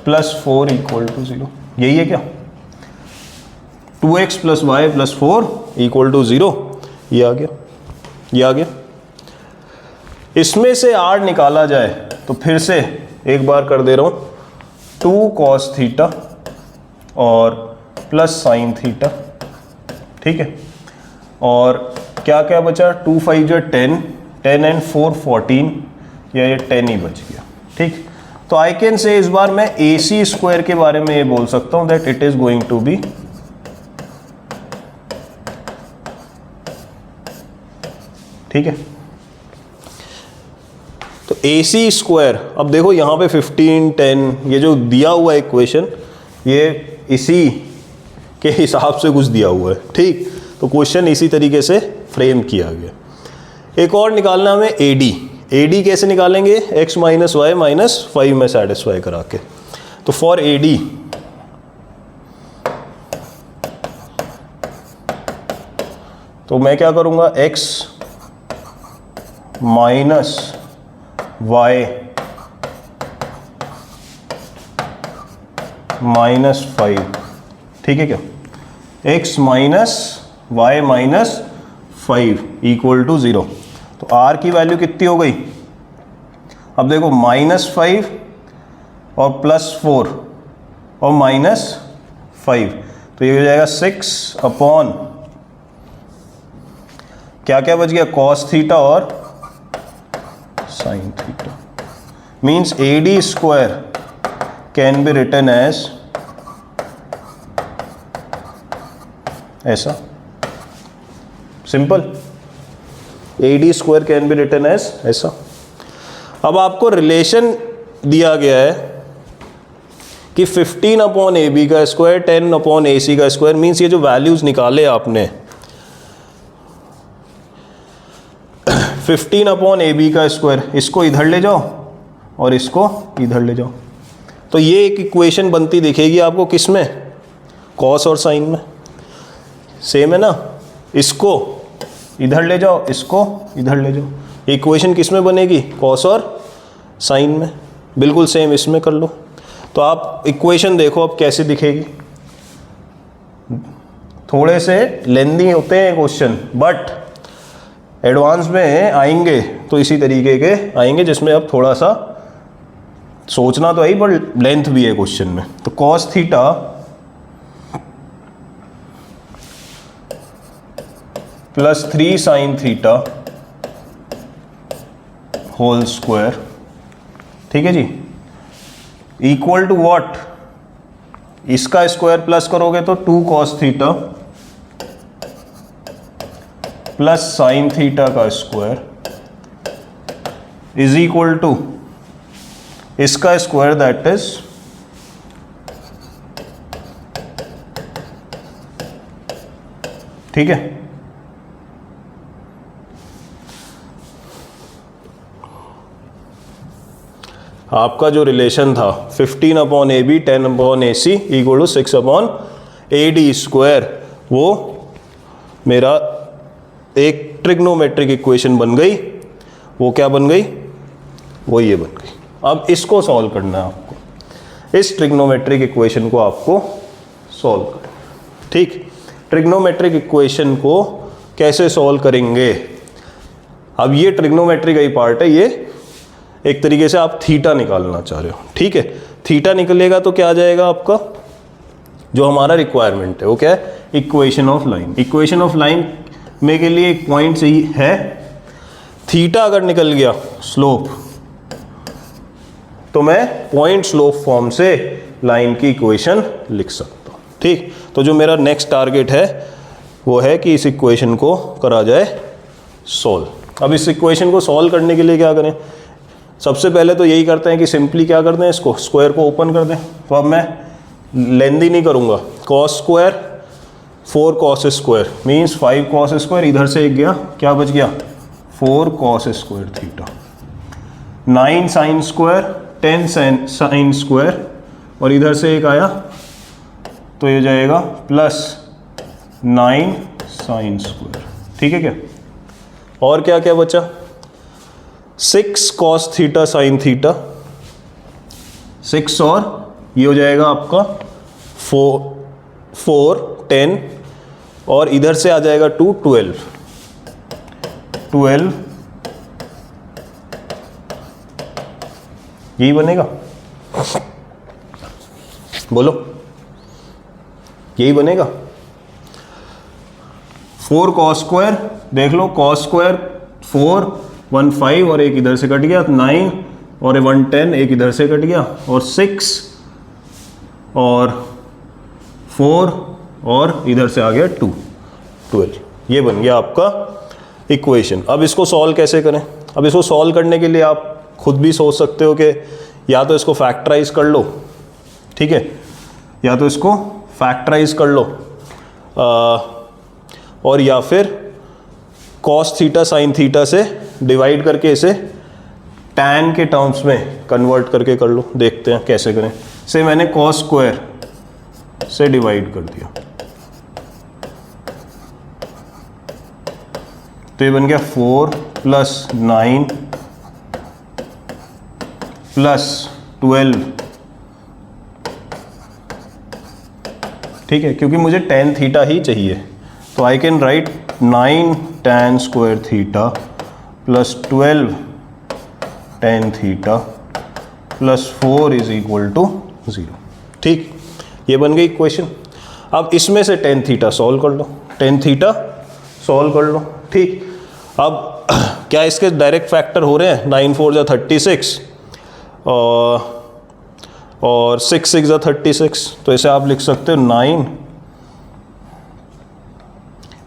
+ 4 = 0। यही है क्या, 2x + y + 4 = 0। ये आ गया, ये आ गया। इसमें से r निकाला जाए तो फिर से एक बार कर दे रहा हूँ, 2 cos थीटा और प्लस sin थीटा। ठीक है, और क्या क्या बचा, 2 × 5 = 10, 10 and 4 14, या ये 10 ही बच गया। ठीक, तो आई कैन से इस बार मैं ए सी स्क्वायर के बारे में ये बोल सकता हूँ that it is going to be ठीक है। तो ए सी स्क्वायर, अब देखो यहाँ पे 15 10 ये जो दिया हुआ है इक्वेशन, ये इसी के हिसाब से कुछ दिया हुआ है। ठीक, तो क्वेश्चन इसी तरीके से फ्रेम किया गया। एक और निकालना हमें ए डी। ए डी कैसे निकालेंगे, x - y - 5 में सेटिस्फाई करा के। तो फॉर ए डी तो मैं क्या करूँगा, x - y - 5, ठीक है क्या, x - y - 5 = 0। तो r की वैल्यू कितनी हो गई, अब देखो -5 और +4 और -5, तो ये हो जाएगा 6 क्या क्या बच गया, cos थीटा और sin theta. Means a d square can be written as ऐसा, simple, a d square can be written as ऐसा। अब आपको रिलेशन दिया गया है कि 15/AB का स्क्वायर 10/AC का स्क्वायर, मीन्स ये जो वैल्यूज निकाले आपने 15/AB का स्क्वायर, इसको इधर ले जाओ और इसको इधर ले जाओ, तो ये एक इक्वेशन बनती दिखेगी आपको, किस में, कॉस और साइन में। सेम है ना, इसको इधर ले जाओ, इसको इधर ले जाओ, इक्वेशन किस में बनेगी, कॉस और साइन में। बिल्कुल सेम इसमें कर लो। तो आप इक्वेशन देखो अब कैसे दिखेगी। थोड़े से लेंदी होते हैं क्वेश्चन, बट एडवांस में आएंगे तो इसी तरीके के आएंगे, जिसमें अब थोड़ा सा सोचना तो है ही, पर लेंथ भी है क्वेश्चन में। तो cos theta +3 sin theta whole square, ठीक है जी, इक्वल टू व्हाट, इसका स्क्वायर प्लस करोगे तो 2 cos theta plus sine theta का स्क्वायर इज इक्वल टू इसका स्क्वायर, दैट इज ठीक है। आपका जो रिलेशन था 15/AB 10/AC = 6/AD स्क्वायर, वो मेरा एक ट्रिग्नोमेट्रिक इक्वेशन बन गई। वो क्या बन गई, वो ये बन गई। अब इसको सॉल्व करना है आपको, इस ट्रिग्नोमेट्रिक इक्वेशन को आपको सॉल्व करना है। ठीक, ट्रिग्नोमेट्रिक इक्वेशन को कैसे सॉल्व करेंगे, अब ये ट्रिग्नोमेट्री का ही पार्ट है, ये एक तरीके से आप थीटा निकालना चाह रहे हो। ठीक है, थीटा निकलेगा तो क्या आ जाएगा आपका, जो हमारा रिक्वायरमेंट है वो क्या है, equation of line. Equation of line में के लिए एक पॉइंट सही है, थीटा अगर निकल गया स्लोप, तो मैं पॉइंट स्लोप फॉर्म से लाइन की इक्वेशन लिख सकता हूँ। ठीक, तो जो मेरा नेक्स्ट टारगेट है वो है कि इस इक्वेशन को करा जाए सॉल्व। अब इस इक्वेशन को सॉल्व करने के लिए क्या करें, सबसे पहले तो यही करते हैं कि सिंपली क्या कर दें, इसको स्क्वायर को ओपन कर दें। तो अब मैं लेंदी नहीं करूँगा, cos square 4 cos square means 5 cos square, इधर से एक गया, क्या बच गया 4 cos square theta, 9 sine square 10 sine square, और इधर से एक आया तो ये जाएगा प्लस 9 साइन स्क्वायर। ठीक है क्या, और क्या क्या बचा, 6 कॉस थीटा साइन थीटा 6, और ये हो जाएगा आपका 4 10, और इधर से आ जाएगा 2 12, यही बनेगा, बोलो यही बनेगा। 4 कॉस स्क्वायर, देख लो कॉस स्क्वायर 4 1 5 और एक इधर से कट गया, 9 और 1 10 एक इधर से कट गया, और 6 और 4 और इधर से आ गया 2 12, ये बन गया आपका इक्वेशन। अब इसको सॉल्व कैसे करें, अब इसको सॉल्व करने के लिए आप खुद भी सोच सकते हो कि या तो इसको फैक्टराइज कर लो, ठीक है, या तो इसको फैक्टराइज कर लो और या फिर कॉस थीटा साइन थीटा से डिवाइड करके इसे टैन के टर्म्स में कन्वर्ट करके कर लो। देखते हैं कैसे करें। से मैंने कॉस स्क्वायर से डिवाइड कर दिया तो ये बन गया 4 प्लस 9 प्लस 12, ठीक है, क्योंकि मुझे tan थीटा ही चाहिए तो I can write 9 tan square theta plus 12 tan theta plus 4 is equal to 0। ठीक, ये बन गई इक्वेशन। अब इसमें से tan थीटा सॉल्व कर लो, tan थीटा सॉल्व कर लो। ठीक, अब क्या इसके डायरेक्ट फैक्टर हो रहे हैं, 9 4 जा 36 और 6 6 जा 36, तो इसे आप लिख सकते हो 9,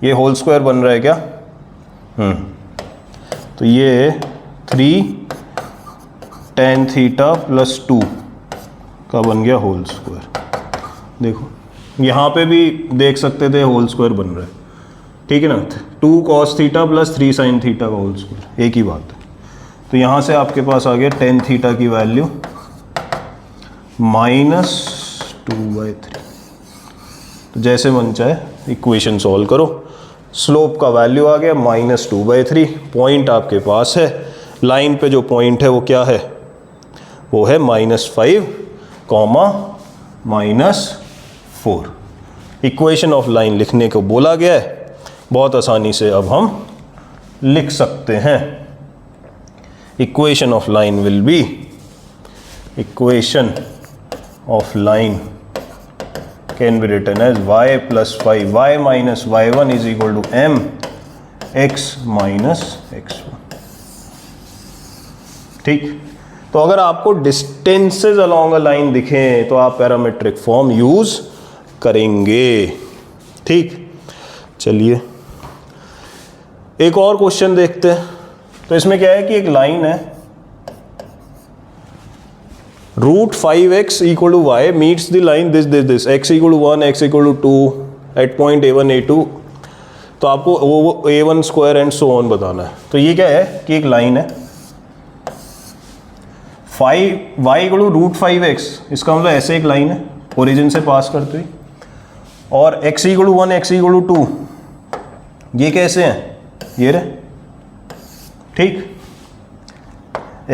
ये होल स्क्वायर बन रहा है क्या, तो ये 3 tan थीटा प्लस 2 का बन गया होल स्क्वायर। देखो यहाँ पे भी देख सकते थे होल स्क्वायर बन रहा है, ठीक है ना, 2 cos theta plus 3 sin theta का होल स्क्वायर, एक ही बात है। तो यहाँ से आपके पास आ गया tan थीटा की वैल्यू -2/3। तो जैसे मन चाहे इक्वेशन सॉल्व करो, स्लोप का वैल्यू आ गया -2/3, पॉइंट आपके पास है, लाइन पे जो पॉइंट है वो क्या है, वो है -5, -4। इक्वेशन ऑफ लाइन लिखने को बोला गया है, बहुत आसानी से अब हम लिख सकते हैं। Equation of line will be, equation of line can be written as y plus 5 y minus y1 is equal to m x minus x1। ठीक, तो अगर आपको डिस्टेंसेज अलोंग अ लाइन दिखें तो आप पैरामेट्रिक फॉर्म यूज करेंगे। ठीक, चलिए एक और क्वेश्चन देखते हैं। तो इसमें क्या है कि एक लाइन है, √5x equal to y meets the line this x equal to 1 x equal to 2 at point a1 a2, तो आपको वो a1 square and so on बताना है। तो ये क्या है कि एक लाइन है y इक्वल टू √5x, इसका मतलब ऐसे एक लाइन है ओरिजिन से पास करते हुए, और x equal to 1 x equal to 2, ये कैसे हैं, ये रहे, ठीक,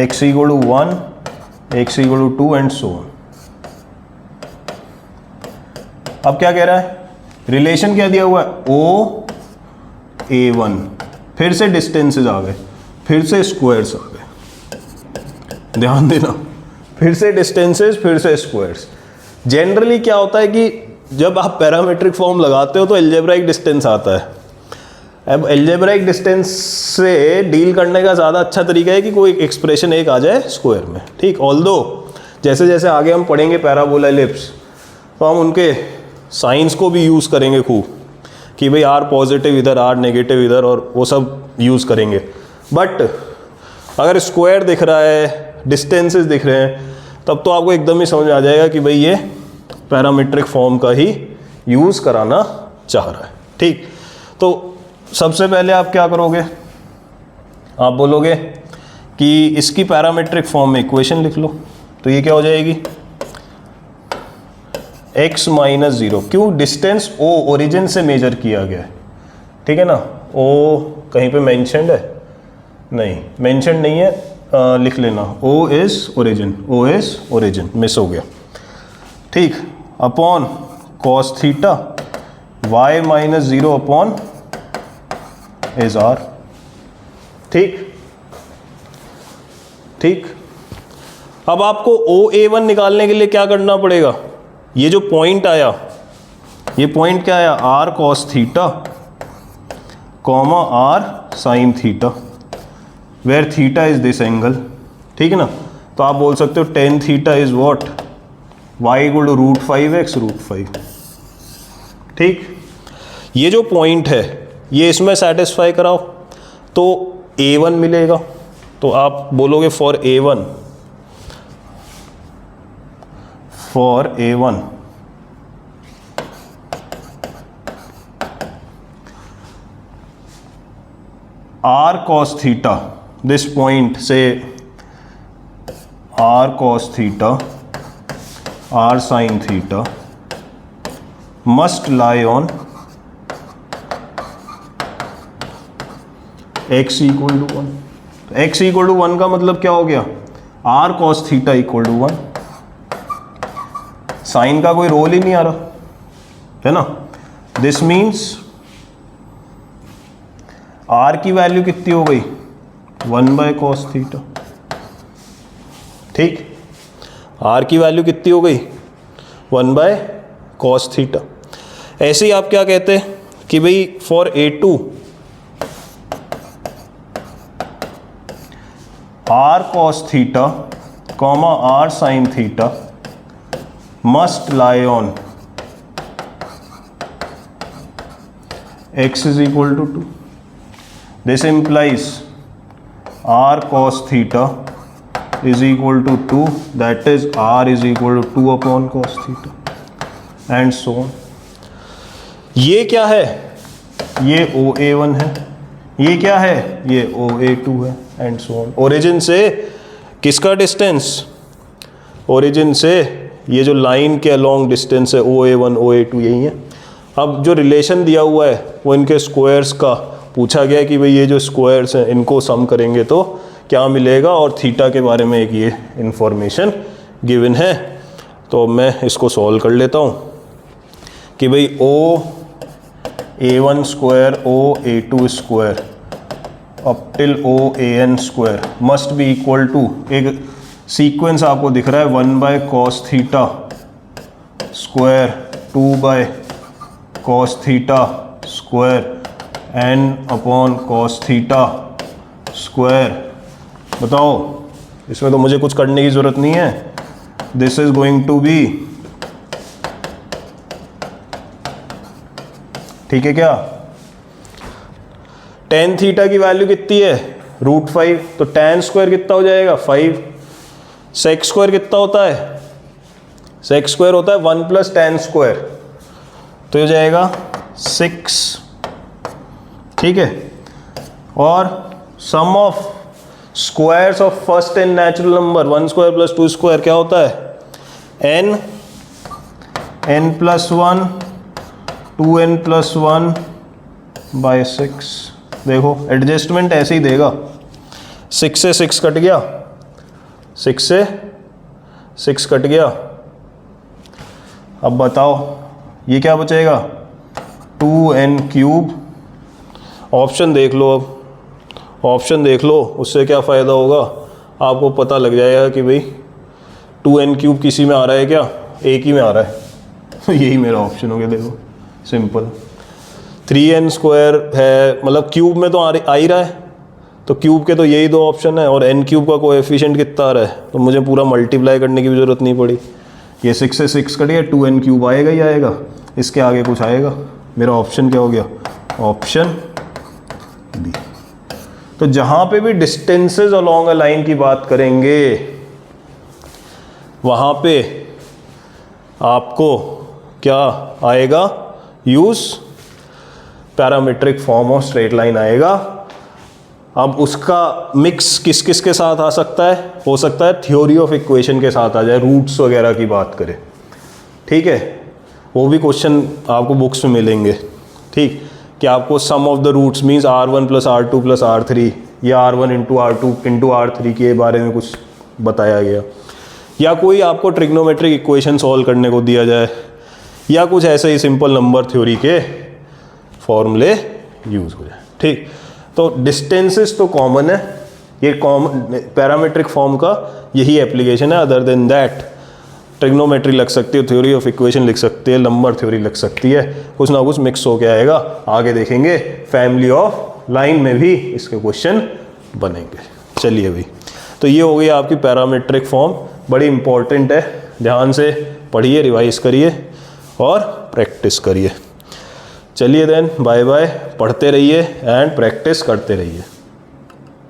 x equal to 1 x equal to 2 and so on. अब क्या कह रहा है, रिलेशन क्या दिया हुआ है, o a1, फिर से डिस्टेंसेज आ गए, फिर से स्क्वायर्स आ गए, ध्यान देना, फिर से डिस्टेंसेज फिर से स्क्वायर्स। जनरली क्या होता है कि जब आप पैरामेट्रिक फॉर्म लगाते हो तो अलजेब्राइक डिस्टेंस आता है। अब अलजेब्राइक डिस्टेंस से डील करने का ज़्यादा अच्छा तरीका है कि कोई एक्सप्रेशन एक आ जाए स्क्वायर में। ठीक, ऑल्दो जैसे जैसे आगे हम पढ़ेंगे पैराबोला एलिप्स, तो हम उनके साइंस को भी यूज़ करेंगे खूब, कि भाई आर पॉजिटिव इधर, आर नेगेटिव इधर, और वो सब यूज़ करेंगे। बट अगर स्क्वायर दिख रहा है, डिस्टेंसेस दिख रहे हैं, तब तो आपको एकदम ही समझ आ जाएगा कि भाई ये पैरामीट्रिक फॉर्म का ही यूज़ कराना चाह रहा है। ठीक, तो सबसे पहले आप क्या करोगे, आप बोलोगे कि इसकी पैरामीट्रिक फॉर्म में इक्वेशन लिख लो। तो ये क्या हो जाएगी, x माइनस 0। क्यों, डिस्टेंस o ओरिजिन से मेजर किया गया है, ठीक है ना। o कहीं पे मेंशन्ड है, नहीं मेंशन्ड नहीं है, लिख लेना o इज ओरिजिन, मिस हो गया। ठीक, upon cos theta y minus 0 upon is r। ठीक, अब आपको OA1 निकालने के लिए क्या करना पड़ेगा, ये जो पॉइंट आया, ये पॉइंट क्या आया, r cos theta comma r sin theta, where theta is this angle, ठीक है ना। तो आप बोल सकते हो tan theta is what, y equal to √5x √5। ठीक, ये जो पॉइंट है ये इसमें सेटिस्फाई कराओ तो A1 मिलेगा। तो आप बोलोगे for A1 r cos theta, this point से r cos theta r sin theta must lie on x equal to 1। x equal to 1 का मतलब क्या हो गया, r cos theta equal to 1। Sine का कोई रोल ही नहीं आ रहा है ना। दिस मीन्स r की वैल्यू कितनी हो गई, 1/cos थीटा। ठीक, r की वैल्यू कितनी हो गई, 1/cos थीटा। ऐसे ही आप क्या कहते हैं कि भाई for A2 r cos theta comma r sin theta must lie on x is equal to 2। This implies r cos theta is equal to 2, that is r is equal to 2 upon cos theta and so on। ये क्या है, ये OA1 है, ये क्या है, ये OA2 है एंड सो ऑन। ओरिजिन से किसका डिस्टेंस, ओरिजिन से ये जो लाइन के अलोंग डिस्टेंस है OA1 OA2 यही है। अब जो रिलेशन दिया हुआ है वो इनके स्क्वायर्स का पूछा गया है कि भाई ये जो स्क्वायर्स हैं इनको सम करेंगे तो क्या मिलेगा, और थीटा के बारे में एक ये इंफॉर्मेशन गिवन है। तो मैं इसको सॉल्व कर लेता हूँ कि भाई OA1 square OA2 square up till OAN square must be equal to, एक सीक्वेंस आपको दिख रहा है, 1/cos theta square 2/cos theta square n upon cos theta square. बताओ, इसमें तो मुझे कुछ करने की ज़रूरत नहीं है, this is going to be, ठीक है क्या। tan थीटा की वैल्यू कितनी है, √5, तो tan स्क्वायर कितना हो जाएगा 5। sec स्क्वायर कितना होता है, sec स्क्वायर होता है 1 + tan स्क्वायर, तो ये जाएगा 6, ठीक है। और sum of squares of first n natural number 1 square + 2 square क्या होता है, n + 1 2n + 1/6। देखो एडजस्टमेंट ऐसे ही देगा, 6 से 6 कट गया, 6 से 6 कट गया। अब बताओ ये क्या बचेगा, 2n³। ऑप्शन देख लो, अब ऑप्शन देख लो, उससे क्या फ़ायदा होगा, आपको पता लग जाएगा कि भाई 2n³ किसी में आ रहा है क्या, एक ही में आ रहा है। तो यही मेरा ऑप्शन हो गया, देखो सिंपल। 3n स्क्वायर है, मतलब क्यूब में तो आ ही रहा है, तो क्यूब के तो यही दो ऑप्शन है, और n³ का कोएफिशिएंट कितना आ रहा है, तो मुझे पूरा मल्टीप्लाई करने की भी ज़रूरत नहीं पड़ी। ये 6 से 6 कट गया, 2n³ आएगा ही आएगा, इसके आगे कुछ आएगा मेरा ऑप्शन क्या हो गया, ऑप्शन बी। तो जहां पे भी डिस्टेंसेस अलोंग अ लाइन की बात करेंगे वहां पे आपको क्या आएगा, use parametric form of straight line आएगा। अब उसका मिक्स किस किस के साथ आ सकता है, हो सकता है थ्योरी ऑफ इक्वेशन के साथ आ जाए, रूट्स वगैरह की बात करें, ठीक है, वो भी क्वेश्चन आपको बुक्स में मिलेंगे, ठीक, कि आपको sum of the roots means R1 + R2 + R3 या R1 × R2 × R3 के बारे में कुछ बताया गया, या कोई आपको ट्रिग्नोमेट्रिक इक्वेशन सॉल्व करने को दिया जाए, या कुछ ऐसे ही सिंपल नंबर थ्योरी के फॉर्मूले यूज़ हो जाए, ठीक। तो डिस्टेंसेस तो कॉमन है, ये कॉमन पैरामीट्रिक फॉर्म का यही एप्लीकेशन है। अदर देन दैट ट्रिग्नोमेट्री लग सकती है, थ्योरी ऑफ इक्वेशन लिख सकती है, नंबर थ्योरी लग सकती है, कुछ ना कुछ मिक्स होके आएगा। आगे देखेंगे फैमिली ऑफ लाइन में भी इसके क्वेश्चन बनेंगे। चलिए भाई, तो ये हो गई आपकी पैरामीट्रिक फॉर्म, बड़ी इंपॉर्टेंट है, ध्यान से पढ़िए, रिवाइज करिए और प्रैक्टिस करिए। चलिए देन, बाय बाय, पढ़ते रहिए एंड प्रैक्टिस करते रहिए।